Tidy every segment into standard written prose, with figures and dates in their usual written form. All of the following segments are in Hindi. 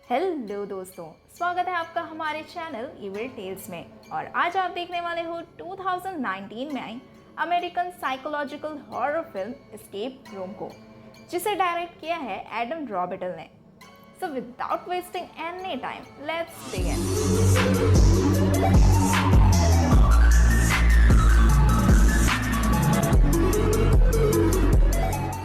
हेलो दोस्तों, स्वागत है आपका हमारे चैनल इविल टेल्स में। और आज आप देखने वाले हो 2019 में आई American psychological horror film escape room को, जिसे डायरेक्ट किया है एडम रॉबिटल ने। So without wasting any time, let's begin.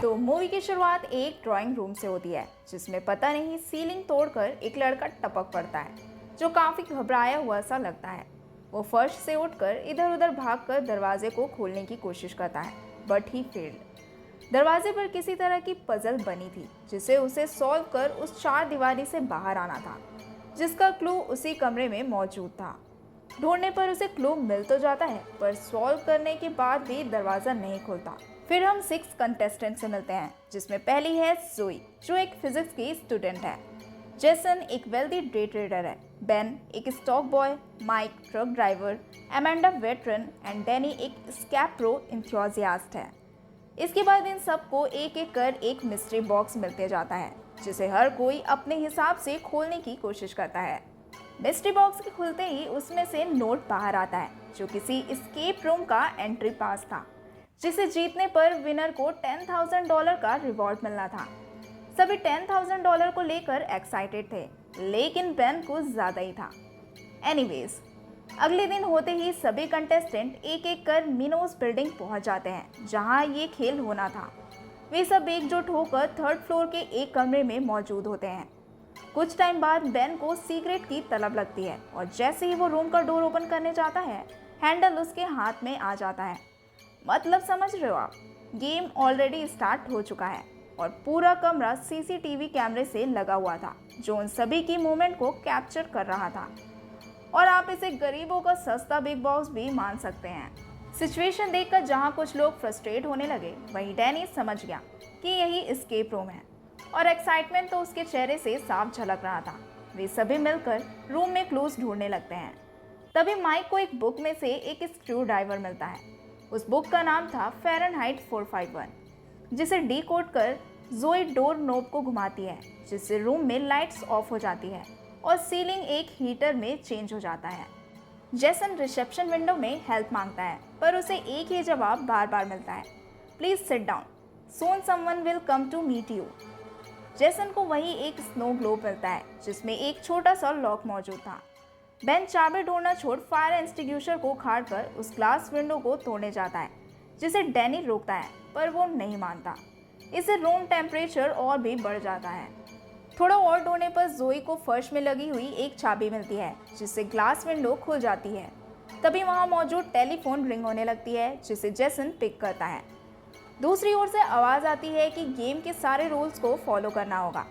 तो मूवी की शुरुआत एक ड्राइंग रूम से होती है, जिसमें पता नहीं सीलिंग तोड़कर एक लड़का टपक पड़ता है, जो काफी घबराया हुआ सा लगता है। वो फर्श से उठकर इधर उधर भागकर दरवाजे को खोलने की कोशिश करता है, बट ही फेल्ड। दरवाजे पर किसी तरह की पजल बनी थी, जिसे उसे सॉल्व कर उस चार दीवारी से बाहर आना था, जिसका क्लू उसी कमरे में मौजूद था। ढूंढने पर उसे क्लू मिल तो जाता है, पर सॉल्व करने के बाद भी दरवाजा नहीं खुलता। फिर हम 6 कंटेस्टेंट से मिलते हैं, जिसमें पहली है जोई, जो एक फिजिक्स की स्टूडेंट है। जेसन एक वेल्दी डे ट्रेडर है। बेन एक stock boy, Mike truck driver, Amanda veteran and Danny एक स्कैप प्रो इंथुजियास्ट है। इसके बाद इन सबको एक एक कर एक मिस्ट्री बॉक्स मिलते जाता है, जिसे हर कोई अपने हिसाब से खोलने की कोशिश करता है। मिस्ट्री बॉक्स के खुलते ही उसमें से नोट बाहर आता है, जो किसी एस्केप रूम का एंट्री पास था, जिसे जीतने पर विनर को $10,000 का रिवॉर्ड मिलना था। सभी $10,000 को लेकर एक्साइटेड थे, लेकिन बेन कुछ ज़्यादा ही था। एनीवेज, अगले दिन होते ही सभी कंटेस्टेंट एक एक कर मिनोस बिल्डिंग पहुंच जाते हैं, जहां ये खेल होना था। वे सब एकजुट होकर 3rd फ्लोर के एक कमरे में मौजूद होते हैं। कुछ टाइम बाद बेन को सीक्रेट की तलब लगती है, और जैसे ही वो रूम का डोर ओपन करने जाता है, हैंडल उसके हाथ में आ जाता है। मतलब समझ रहे हो आप, गेम ऑलरेडी स्टार्ट हो चुका है और पूरा कमरा सीसीटीवी कैमरे से लगा हुआ था, जो उन सभी की मूवमेंट को कैप्चर कर रहा था। और आप इसे गरीबों का सस्ता बिग बॉस भी मान सकते हैं। सिचुएशन देखकर जहां कुछ लोग फ्रस्ट्रेट होने लगे, वहीं डैनी समझ गया कि यही एस्केप रूम है, और एक्साइटमेंट तो उसके चेहरे से साफ झलक रहा था। वे सभी मिलकर रूम में क्लूज ढूंढने लगते हैं। तभी माइक को एक बुक में से एक स्क्रू ड्राइवर मिलता है। उस बुक का नाम था फ़ारेनहाइट 451, जिसे डीकोड कर जोई डोर नोब को घुमाती है, जिससे रूम में लाइट्स ऑफ हो जाती है और सीलिंग एक हीटर में चेंज हो जाता है। जेसन रिसेप्शन विंडो में हेल्प मांगता है, पर उसे एक ही जवाब बार बार मिलता है, please sit down, soon someone will come to meet you. Jason को वही एक स्नो ग्लोब मिलता है, जिसमें एक छोटा सा लॉक मौजूद था। बेन चाबी ढूंढना छोड़ फायर एक्सटिंग्विशर को उखाड़कर उस ग्लास विंडो को तोड़ने जाता है, जिसे डैनी रोकता है, पर वो नहीं मानता। इससे रूम टेम्परेचर और भी बढ़ जाता है। थोड़ा और ढूंढने पर जोई को फर्श में लगी हुई एक चाबी मिलती है, जिससे ग्लास विंडो खुल जाती है। तभी वहां मौजूद टेलीफोन रिंग होने लगती है, जिसे जेसन पिक करता है। दूसरी ओर से आवाज आती है कि गेम के सारे रूल्स को फॉलो करना होगा।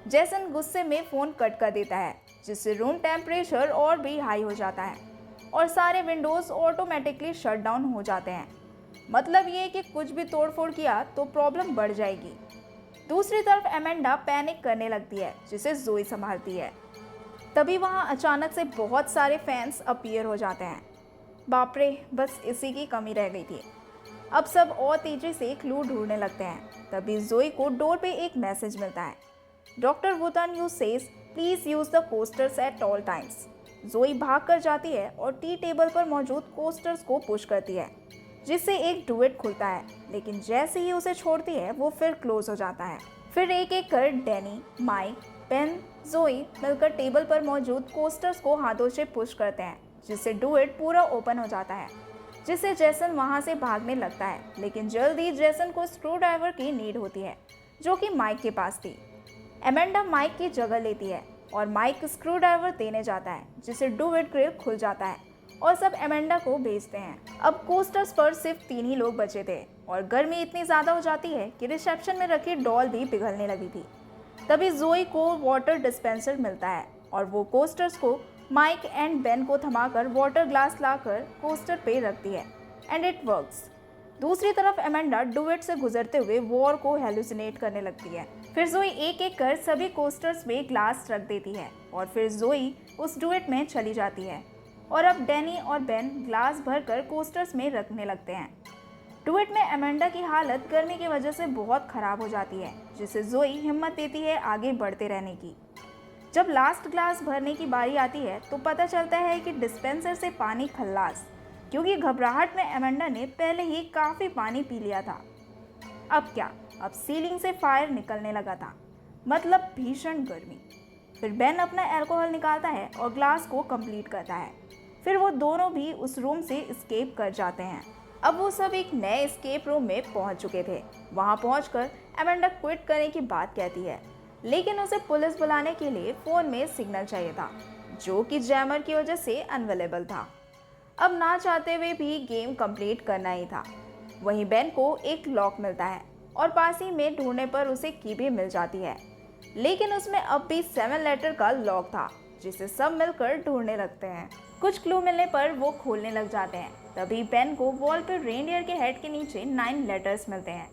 जेसन गुस्से में फोन कट कर देता है, जिससे रूम टेम्परेचर और भी हाई हो जाता है और सारे विंडोज ऑटोमेटिकली शट डाउन हो जाते हैं। मतलब ये कि कुछ भी तोड़फोड़ किया तो प्रॉब्लम बढ़ जाएगी। दूसरी तरफ एमेंडा पैनिक करने लगती है, जिसे जोई संभालती है। तभी वहां अचानक से बहुत सारे फैंस अपीयर हो जाते हैं। बाप रे, बस इसी की कमी रह गई थी। अब सब और तेजी से क्लू ढूंढने लगते हैं। तभी जोई को डोर पे एक मैसेज मिलता है, doctor Wootan Yu says please use the coasters at all times. Zoey भाग कर जाती है और टी टेबल पर मौजूद कोस्टर्स को पुश करती है, जिससे एक डुएट खुलता है, लेकिन जैसे ही उसे छोड़ती है वो फिर क्लोज हो जाता है। फिर एक एक कर डैनी, माइक, बेन, जोई मिलकर टेबल पर मौजूद कोस्टर्स को हाथों से पुश करते हैं, जिससे डुएट पूरा ओपन हो जाता है, जिससे जेसन वहां से भागने लगता है। लेकिन जल्दी जेसन को स्क्रू ड्राइवर की नीड होती है, जो कि माइक के पास थी। एमेंडा माइक की जगह लेती है और माइक स्क्रू ड्राइवर देने जाता है, जिससे डुएट ग्रिल खुल जाता है और सब एमेंडा को भेजते हैं। अब कोस्टर्स पर सिर्फ 3 ही लोग बचे थे और गर्मी इतनी ज़्यादा हो जाती है कि रिसेप्शन में रखी डॉल भी पिघलने लगी थी। तभी जोई को वाटर डिस्पेंसर मिलता है और वो कोस्टर्स को माइक एंड बेन को थमाकर वाटर ग्लास लाकर कोस्टर पे रखती है, एंड इट वर्क्स। दूसरी तरफ एमेंडा डुएट से गुजरते हुए वॉर को हेलुसिनेट करने लगती है। फिर जोई एक एक कर सभी कोस्टर्स में ग्लास रख देती है और फिर जोई उस डुएट में चली जाती है, और अब डैनी और बेन ग्लास भरकर कोस्टर्स में रखने लगते हैं। डुएट में एमेंडा की हालत गर्मी की वजह से बहुत खराब हो जाती है, जिससे जोई हिम्मत देती है आगे बढ़ते रहने की। जब लास्ट ग्लास भरने की बारी आती है तो पता चलता है कि डिस्पेंसर से पानी खल्लास, क्योंकि घबराहट में एमेंडा ने पहले ही काफ़ी पानी पी लिया था। अब क्या, अब सीलिंग से फायर निकलने लगा था, मतलब भीषण गर्मी। फिर बेन अपना अल्कोहल निकालता है और ग्लास को कंप्लीट करता है। फिर वो दोनों भी उस रूम से एस्केप कर जाते हैं। अब वो सब एक नए एस्केप रूम में पहुंच चुके थे। वहां पहुंचकर एमेंडा क्विट करने की बात कहती है, लेकिन उसे पुलिस बुलाने के लिए फ़ोन में सिग्नल चाहिए था, जो कि जैमर की वजह से अनअवेलेबल था। अब ना चाहते हुए भी गेम कंप्लीट करना ही था। वहीं बेन को एक लॉक मिलता है और पास ही में ढूंढने पर उसे की भी मिल जाती है, लेकिन उसमें अब भी 7 लेटर का लॉक था, जिसे सब मिलकर ढूंढने लगते हैं। कुछ क्लू मिलने पर वो खोलने लग जाते हैं। तभी बेन को वॉल पर रेनडियर के हेड के नीचे 9 लेटर्स मिलते हैं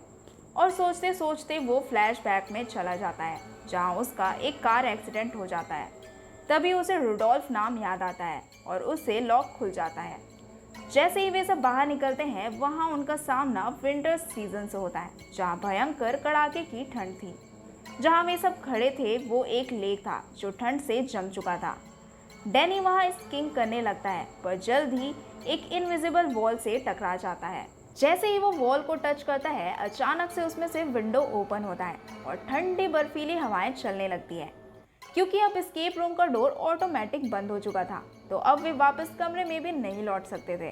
और सोचते सोचते वो फ्लैशबैक में चला जाता है, जहां उसका एक कार एक्सीडेंट हो जाता है। तभी उसे रुडोल्फ नाम याद आता है और उससे लॉक खुल जाता है। जैसे ही वे सब बाहर निकलते हैं, वहां उनका सामना विंटर सीजन से होता है, जहां भयंकर कड़ाके की ठंड थी। जहां वे सब खड़े थे वो एक लेक था जो ठंड से जम चुका था। डैनी वहां स्कीइंग करने लगता है, पर जल्द ही एक इनविजिबल वॉल से टकरा जाता है। जैसे ही वो वॉल को टच करता है, अचानक से उसमें से विंडो ओपन होता है और ठंडी बर्फीली हवाएं चलने लगती है। क्योंकि अब एस्केप रूम का डोर ऑटोमेटिक बंद हो चुका था, तो अब वे वापस कमरे में भी नहीं लौट सकते थे।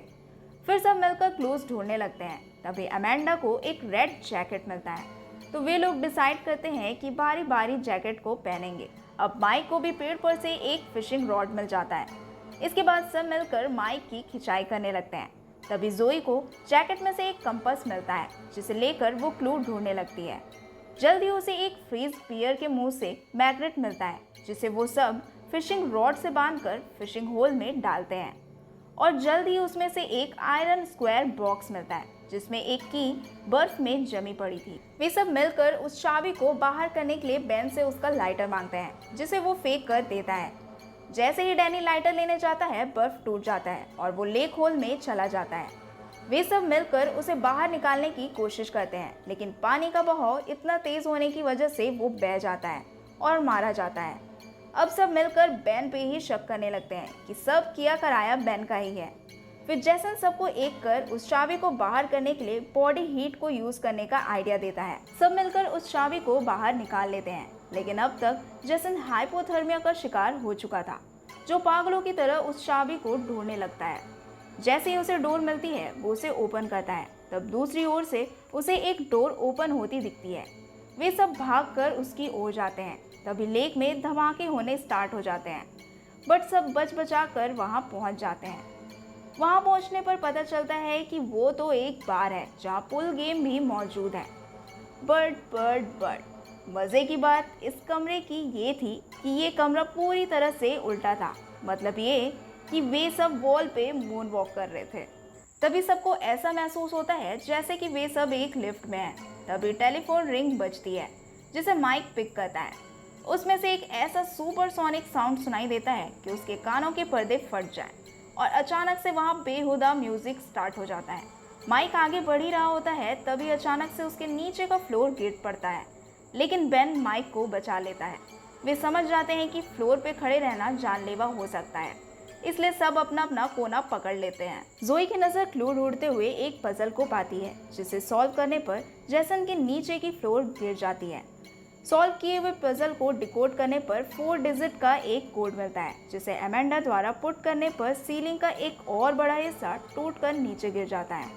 फिर सब मिलकर क्लूज ढूंढने लगते हैं। तभी अमेंडा को एक रेड जैकेट मिलता है, तो वे लोग डिसाइड करते हैं कि बारी बारी जैकेट को पहनेंगे। अब माइक को भी पेड़ पर से एक फिशिंग रॉड मिल जाता है। इसके बाद सब मिलकर माइक की खिंचाई करने लगते हैं। तभी जोई को जैकेट में से एक कंपास मिलता है, जिसे लेकर वो क्लू ढूंढने लगती है। जल्दी उसे एक फ्रीज बियर के मुंह से मैग्नेट मिलता है, जिसे वो सब फिशिंग रॉड से बांधकर फिशिंग होल में डालते हैं। और जल्द ही उसमें से एक आयरन स्क्वायर बॉक्स मिलता है, जिसमें एक की बर्फ में जमी पड़ी थी। वे सब मिलकर उस चाबी को बाहर करने के लिए बेन से उसका लाइटर मांगते हैं, जिसे वो फेंक कर देता है। जैसे ही डैनी लाइटर लेने जाता है, बर्फ टूट जाता है और वो लेक होल में चला जाता है। वे सब मिलकर उसे बाहर निकालने की कोशिश करते हैं, लेकिन पानी का बहाव इतना तेज होने की वजह से वो बह जाता है और मारा जाता है। अब सब मिलकर बेन पे ही शक करने लगते हैं कि सब किया कराया बेन का ही है। फिर जैसन सबको एक कर उस चाबी को बाहर करने के लिए बॉडी हीट को यूज करने का आइडिया देता है। सब मिलकर उस चाबी को बाहर निकाल लेते हैं, लेकिन अब तक जैसन हाइपोथर्मिया का शिकार हो चुका था, जो पागलों की तरह उस चाबी को ढूंढने लगता है। जैसे ही उसे डोर मिलती है, वो उसे ओपन करता है। तब दूसरी ओर से उसे एक डोर ओपन होती दिखती है। वे सब भागकर उसकी ओर जाते हैं। तभी लेक में धमाके होने स्टार्ट हो जाते हैं, बट सब बच बचा कर वहाँ पहुँच जाते हैं। वहाँ पहुँचने पर पता चलता है कि वो तो एक बार है जहाँ पुल गेम भी मौजूद है। बट मज़े की बात इस कमरे की ये थी कि ये कमरा पूरी तरह से उल्टा था। मतलब ये कि वे सब वॉल पे मून वॉक कर रहे थे। तभी सबको ऐसा महसूस होता है जैसे कि वे सब एक लिफ्ट में हैं। तभी टेलीफोन रिंग बजती है, जिसे माइक पिक करता है। उसमें से एक ऐसा सुपरसोनिक साउंड सुनाई देता है कि उसके कानों के पर्दे फट जाएं और अचानक से वहाँ बेहुदा म्यूजिक स्टार्ट हो जाता है। माइक आगे बढ़ ही रहा होता है, तभी अचानक से उसके नीचे का फ्लोर गिर पड़ता है, लेकिन बेन माइक को बचा लेता है। वे समझ जाते हैं कि फ्लोर पे खड़े रहना जानलेवा हो सकता है, इसलिए सब अपना अपना कोना पकड़ लेते हैं। जोई की नज़र क्लू ढूंढते हुए एक पजल को पाती है, जिसे सॉल्व करने पर जैसन के नीचे की फ्लोर गिर जाती है। सॉल्व किए हुए पजल को डिकोड करने पर 4 डिजिट का एक कोड मिलता है, जिसे अमेंडा द्वारा पुट करने पर सीलिंग का एक और बड़ा हिस्सा टूटकर नीचे गिर जाता है।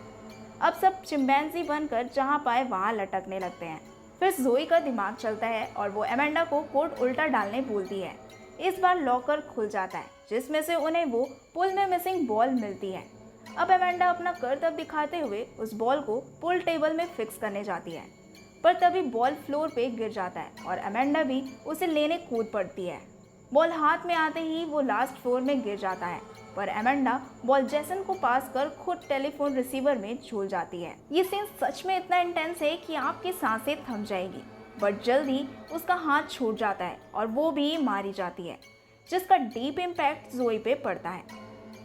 अब सब चिंपैंजी बनकर जहां पाए वहां लटकने लगते हैं। फिर जोई का दिमाग चलता है और वो अमेंडा को कोड उल्टा डालने बोलती है। इस बार लॉकर खुल जाता है, जिसमें से उन्हें वो पुल में मिसिंग बॉल मिलती है। अब अमेंडा अपना करतब दिखाते हुए उस बॉल को पुल टेबल में फिक्स करने जाती है, पर तभी बॉल फ्लोर पे गिर जाता है और अमेंडा भी उसे लेने कूद पड़ती है। बॉल हाथ में आते ही वो लास्ट फ्लोर में गिर जाता है, पर अमेंडा बॉल जैसन को पास कर खुद टेलीफोन रिसीवर में झूल जाती है। ये सीन सच में इतना इंटेंस है कि आपकी सांसें थम जाएगी, बट जल्दी उसका हाथ छूट जाता है और वो भी मारी जाती है, जिसका डीप इम्पैक्ट जोई पे पड़ता है।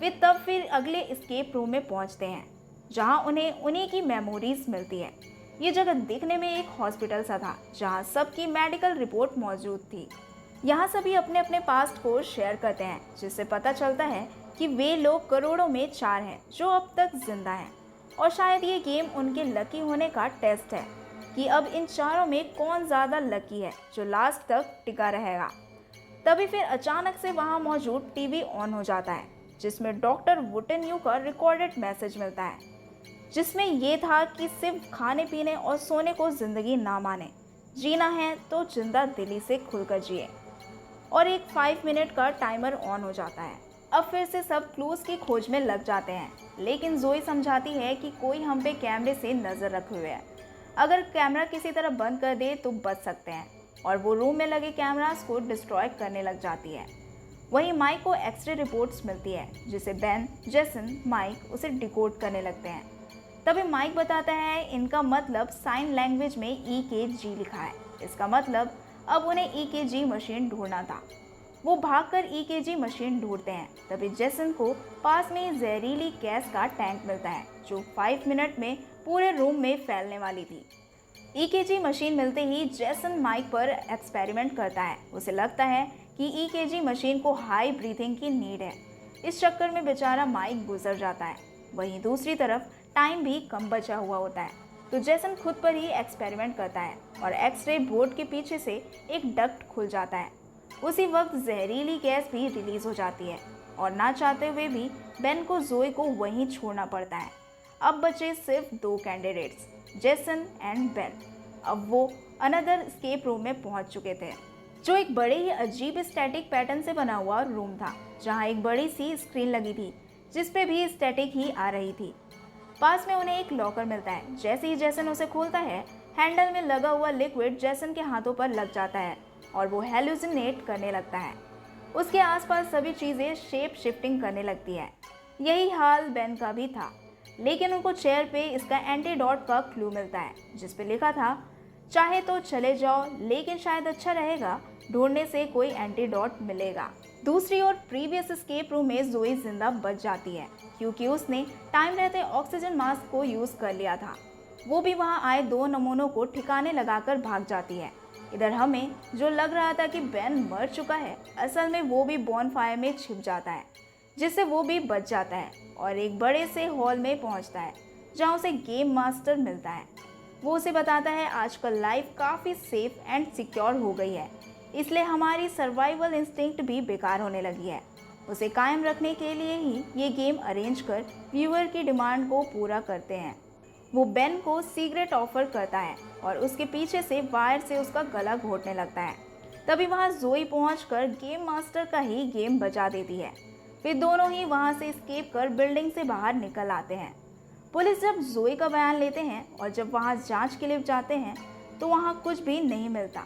वे तब फिर अगले एस्केप रूम में पहुंचते हैं, जहां उन्हें उन्हीं की मेमोरीज मिलती है। ये जगह दिखने में एक हॉस्पिटल सा था, जहां सबकी मेडिकल रिपोर्ट मौजूद थी। यहाँ सभी अपने अपने पास्ट को शेयर करते हैं, जिससे पता चलता है कि वे लोग करोड़ों में 4 हैं जो अब तक जिंदा हैं। और शायद ये गेम उनके लकी होने का टेस्ट है कि अब इन चारों में कौन ज़्यादा लकी है जो लास्ट तक टिका रहेगा। तभी फिर अचानक से वहाँ मौजूद टीवी ऑन हो जाता है, जिसमें डॉक्टर वुटेन यू का रिकॉर्डेड मैसेज मिलता है, जिसमें ये था कि सिर्फ खाने पीने और सोने को ज़िंदगी ना माने, जीना है तो जिंदा दिली से खुलकर जिए। और एक 5 मिनट का टाइमर ऑन हो जाता है। अब फिर से सब क्लूज की खोज में लग जाते हैं, लेकिन जोई समझाती है कि कोई हम पे कैमरे से नज़र रखे हुए है, अगर कैमरा किसी तरह बंद कर दे तो बच सकते हैं। और वो रूम में लगे कैमरास को डिस्ट्रॉय करने लग जाती है। वहीं माइक को एक्सरे रिपोर्ट्स मिलती है, जिसे बेन, जेसन, माइक उसे डिकोड करने लगते हैं। तभी माइक बताता है इनका मतलब साइन लैंग्वेज में EKG लिखा है। इसका मतलब अब उन्हें EKG मशीन ढूंढना था। वो भागकर EKG मशीन ढूंढते हैं। तभी जेसन को पास में जहरीली गैस का टैंक मिलता है, जो 5 मिनट में पूरे रूम में फैलने वाली थी। EKG मशीन मिलते ही जेसन माइक पर एक्सपेरिमेंट करता है। उसे लगता है कि EKG मशीन को हाई ब्रीथिंग की नीड है। इस चक्कर में बेचारा माइक गुजर जाता है। वहीं दूसरी तरफ टाइम भी कम बचा हुआ होता है, तो जेसन खुद पर ही एक्सपेरिमेंट करता है और एक्सरे बोर्ड के पीछे से एक डक्ट खुल जाता है। उसी वक्त जहरीली गैस भी रिलीज हो जाती है और ना चाहते हुए भी बेन को जोई को वहीं छोड़ना पड़ता है। अब बचे सिर्फ 2 कैंडिडेट्स, जेसन एंड बेन। अब वो अनदर एस्केप रूम में पहुंच चुके थे, जो एक बड़े ही अजीब स्टैटिक पैटर्न से बना हुआ रूम था, जहां एक बड़ी सी स्क्रीन लगी थी जिस पे भी स्टैटिक ही आ रही थी। पास में उन्हें एक लॉकर मिलता है। जैसे ही जेसन उसे खोलता है, हैंडल में लगा हुआ लिक्विड जेसन के हाथों पर लग जाता है और वो हेलुसिनेट करने लगता है। उसके आसपास सभी चीज़ें शेप शिफ्टिंग करने लगती है। यही हाल बेन का भी था, लेकिन उनको चेयर पे इसका एंटीडोट का क्लू मिलता है, जिस पे लिखा था, चाहे तो चले जाओ लेकिन शायद अच्छा रहेगा, ढूंढने से कोई एंटीडोट मिलेगा। दूसरी ओर प्रीवियस एस्केप रूम में जोई जिंदा बच जाती है, क्योंकि उसने टाइम रहते ऑक्सीजन मास्क को यूज़ कर लिया था। वो भी वहाँ आए 2 नमूनों को ठिकाने लगाकर भाग जाती है। इधर हमें जो लग रहा था कि बेन मर चुका है, असल में वो भी बॉनफायर में छिप जाता है, जिससे वो भी बच जाता है और एक बड़े से हॉल में पहुंचता है, जहां उसे गेम मास्टर मिलता है। वो उसे बताता है आजकल लाइफ काफ़ी सेफ एंड सिक्योर हो गई है, इसलिए हमारी सर्वाइवल इंस्टिंक्ट भी बेकार होने लगी है। उसे कायम रखने के लिए ही ये गेम अरेंज कर व्यूअर की डिमांड को पूरा करते हैं। वो बेन को सिगरेट ऑफर करता है और उसके पीछे से वायर से उसका गला घोटने लगता है। तभी वहाँ जोई पहुंचकर गेम मास्टर का ही गेम बजा देती है। फिर दोनों ही वहाँ से एस्केप कर बिल्डिंग से बाहर निकल आते हैं। पुलिस जब जोई का बयान लेते हैं और जब वहाँ जांच के लिए जाते हैं तो वहाँ कुछ भी नहीं मिलता।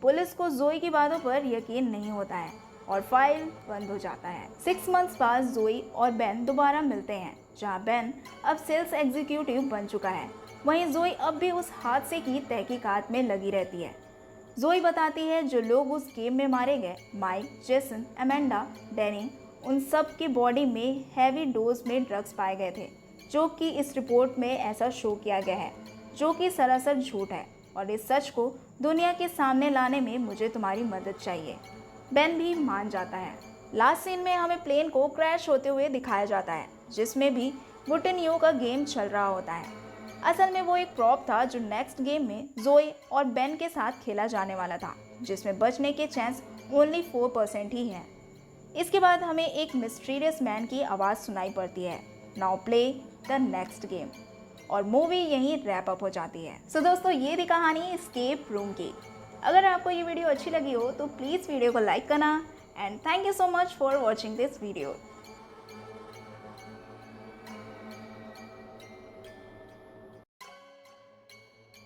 पुलिस को जोई की बातों पर यकीन नहीं होता है और फाइल बंद हो जाता है। 6 मंथ्स बाद जोई और बेन दोबारा मिलते हैं, जहां बेन अब सेल्स एग्जीक्यूटिव बन चुका है। वहीं जोई अब भी उस हादसे की तहकीकात में लगी रहती है। जोई बताती है जो लोग उस गेम में मारे गए, माइक, जेसन, अमेंडा, डैनी, उन सब की बॉडी में हैवी डोज में ड्रग्स पाए गए थे, जो कि इस रिपोर्ट में ऐसा शो किया गया है, जो कि सरासर झूठ है और इस सच को दुनिया के सामने लाने में मुझे तुम्हारी मदद चाहिए। बेन भी मान जाता है। लास्ट सीन में हमें प्लेन को क्रैश होते हुए दिखाया जाता है, जिसमें भी वुटेन यू का गेम चल रहा होता है। असल में वो एक प्रॉप था जो नेक्स्ट गेम में जोई और बेन के साथ खेला जाने वाला था, जिसमें बचने के चांस ओनली 4% ही हैं। इसके बाद हमें एक मिस्टीरियस मैन की आवाज़ सुनाई पड़ती है, now play the next game, और मूवी यहीं रैप अप हो जाती है। सो दोस्तों, ये थी कहानी एस्केप रूम की। अगर आपको ये वीडियो अच्छी लगी हो तो प्लीज़ वीडियो को लाइक करना and thank you so much for watching this video.